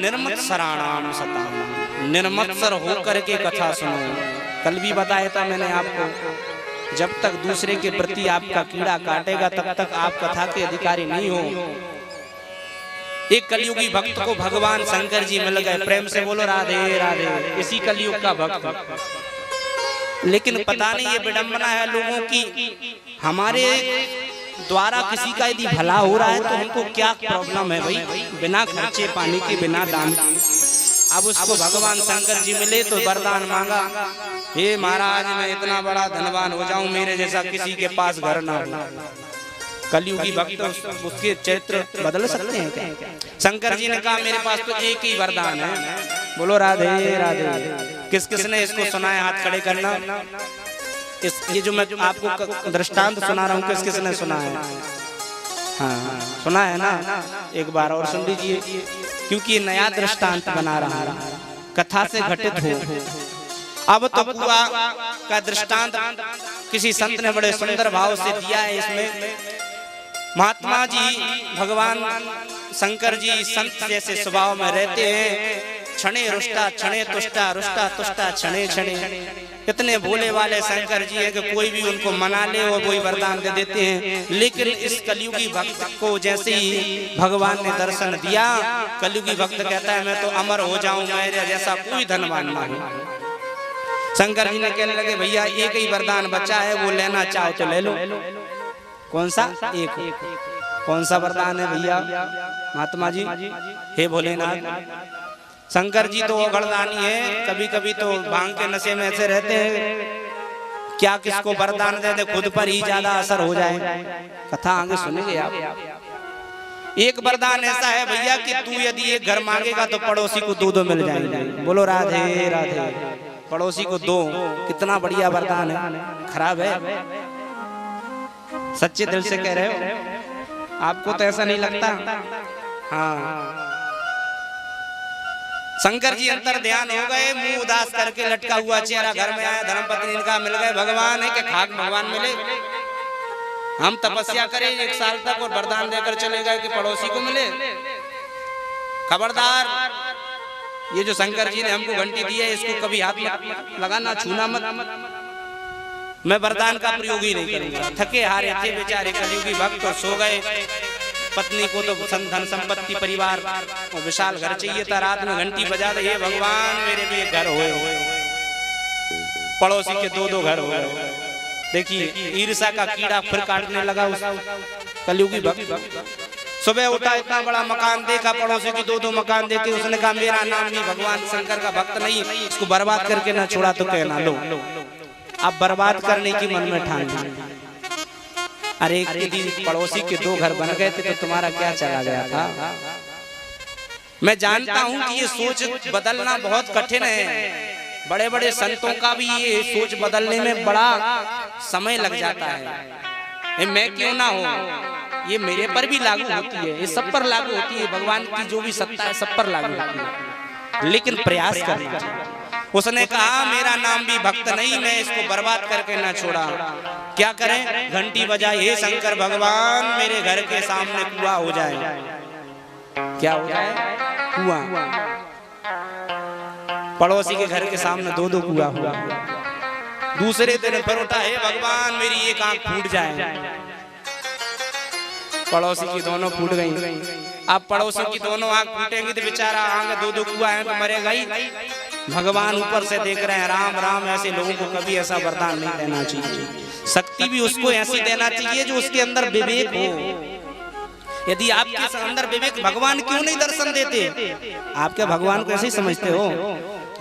निर्मत्सराणाम सताम, निर्मत्सर होकर के कथा सुनो। कल भी बताया था मैंने आपको, जब तक दूसरे के प्रति आपका कीड़ा काटेगा तब तक आप कथा के अधिकारी नहीं हो। एक कलयुगी भक्त को भगवान शंकर जी मिल गए, प्रेम से बोलो राधे राधे, इसी कलयुग का भक्त। लेकिन पता नहीं ये विडंबना है लोगों की, हमारे द्वारा किसी का यदि भला हो रहा है तो हमको क्या प्रॉब्लम है भाई, बिना खर्चे पानी के, बिना दान। अब उसको भगवान शंकर जी मिले तो वरदान मांगा, हे महाराज मैं इतना बड़ा धनवान हो जाऊं, मेरे जैसा किसी के पास घर ना हो। कलयुगी भक्त उसके चरित्र बदल सकते हैं क्या? शंकर जी ने कहा मेरे पास तो एक ही वरदान है, बोलो राधे राधे। किस किसने इसको सुना है? हाथ खड़े करना। ये जो मैं आपको दृष्टांत सुना रहा हूँ किस किसने सुना है? हाँ सुना है ना, एक बार और सुन लीजिए, क्योंकि ये नया दृष्टांत बना रहा है, कथा से घटित हो। अब तो कुआ का दृष्टांत किसी संत ने बड़े सुंदर भाव से दिया है। इसमें महात्मा जी भगवान शंकर जी संत जैसे स्वभाव में रहते हैं, क्षणे रुष्टा क्षणे तुष्टा, रुष्टा तुष्टा क्षणे क्षणे। इतने भोले वाले शंकर जी हैं कि कोई भी उनको मना ले और कोई वरदान दे देते हैं। लेकिन इस कलयुगी भक्त को जैसे ही भगवान ने दर्शन दिया, कलयुगी भक्त कहता है मैं तो अमर हो जाऊं, मेरे जैसा कोई धनवान ना हो। शंकर जी ने कहने लगे भैया एक ही वरदान बचा है, वो लेना चाहो तो ले लो। कौन सा? एक। कौन सा वरदान है भैया? महात्मा जी, हे भोलेनाथ। शंकर जी तो गणदानी है, कभी कभी तो भांग के नशे में ऐसे रहते हैं, क्या किसको वरदान दे दे खुद पर ही ज्यादा असर हो जाए। कथा आगे सुनेंगे आप। एक वरदान ऐसा है भैया कि तू यदि एक घर मांगेगा तो पड़ोसी को दो मिल जाएंगे, बोलो राधे राधे। पड़ोसी को दो, कितना बढ़िया वरदान है। खराब है? सच्चे दिल से कह रहे हो? आपको तो ऐसा नहीं लगता? हाँ। शंकर जी अंतर ध्यान हो गए, मुंह उदास करके लटका हुआ चेहरा घर में आया, धर्मपत्नी इनका मिल गए। भगवान है कि खाक भगवान मिले, हम तपस्या करें 1 साल तक और वरदान देकर चले गए कि पड़ोसी को मिले। खबरदार, ये जो शंकर जी ने हमको घंटी दी है इसको कभी हाथ मत लगाना, छूना मत। मैं वरदान का प्रयोग ही नहीं करूंगा। थके हारे थे बेचारे कलयुगी भक्त, तो सो गए। पत्नी को तो धन संपत्ति परिवार और विशाल घर चाहिए था। रात में घंटी बजा दे, भगवान मेरे भी एक घर हो, पड़ोसी के 2 घर हो। देखिए ईर्ष्या का कीड़ा फिर काटने लगा उस कलयुगी भक्त। सुबह उठा, इतना बड़ा मकान देखा, पड़ोसी की 2 मकान देखे। उसने कहा मेरा नाम भी भगवान शंकर का भक्त नहीं, इसको बर्बाद करके ना छोड़ा तो कहना। लो अब बर्बाद करने की मन में ठान ली। अरे यदि पड़ोसी के 2 घर बन गए थे तो तुम्हारा क्या चला गया था? मैं जानता हूं कि ये सोच बदलना बहुत कठिन है, बड़े बड़े संतों का भी ये सोच बदलने में बड़ा समय लग जाता है। मैं क्यों ना हो, ये मेरे पर भी लागू होती है, ये सब पर लागू होती है। भगवान की जो भी सत्ता है सब पर लागू होती है, लेकिन प्रयास करना चाहिए। उसने कहा मेरा नाम भी भक्त नहीं, मैं इसको बर्बाद करके ना छोड़ा। क्या करें? घंटी बजाई, हे शंकर भगवान मेरे घर के सामने कुआं हो जाए। क्या हो जाए? कुआं। पड़ोसी के घर के सामने 2 कुआं हुआ। दूसरे दिन फिर उठा, हे भगवान मेरी एक आंख फूट जाए। पड़ोसी की दोनों फूट गई। अब पड़ोसी की दोनों आंख फूटेंगी तो बेचारा आंख 2 कुआं है तो मरेगा ही। भगवान ऊपर से देख रहे हैं, राम राम, ऐसे लोगों को कभी ऐसा वरदान नहीं देना चाहिए। शक्ति भी उसको ऐसी देना चाहिए जो उसके अंदर विवेक हो। यदि आपके अंदर विवेक, भगवान क्यों नहीं दर्शन देते? आप क्या भगवान को ऐसे ही समझते हो?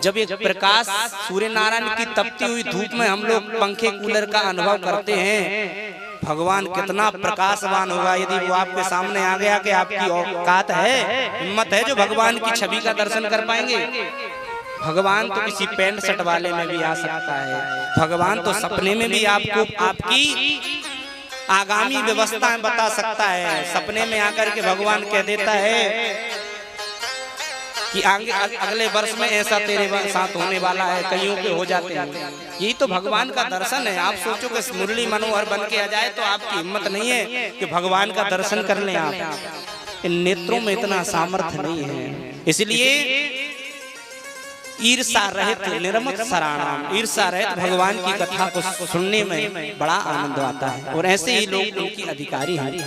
जब एक प्रकाश सूर्य नारायण की तपती हुई धूप में हम लोग पंखे कूलर का अनुभव करते हैं, भगवान कितना प्रकाशवान होगा यदि वो आपके सामने आ गया कि आपकी औकात है, हिम्मत है जो भगवान की छवि का दर्शन कर पाएंगे। भगवान तो किसी पैंट शर्ट वाले में भी आ सकता है, भगवान तो सपने में भी आपको आपकी आगामी व्यवस्थाएं बता सकता है। सपने में आकर के भगवान कह देता है कि आगे अगले वर्ष में ऐसा तेरे साथ होने वाला है, कईयों के हो जाते हैं। यही तो भगवान का दर्शन है। आप सोचो कि मुरली मनोहर बन के आ जाए तो आपकी हिम्मत नहीं है कि भगवान का दर्शन कर लें। आप इन नेत्रों में इतना सामर्थ्य नहीं है, इसलिए ईर्षा रहित निर्मत सराणाम, ईर्षा रहित भगवान की कथा को सुनने में बड़ा आनंद आता है और ऐसे ही लोग उनकी अधिकारी हैं।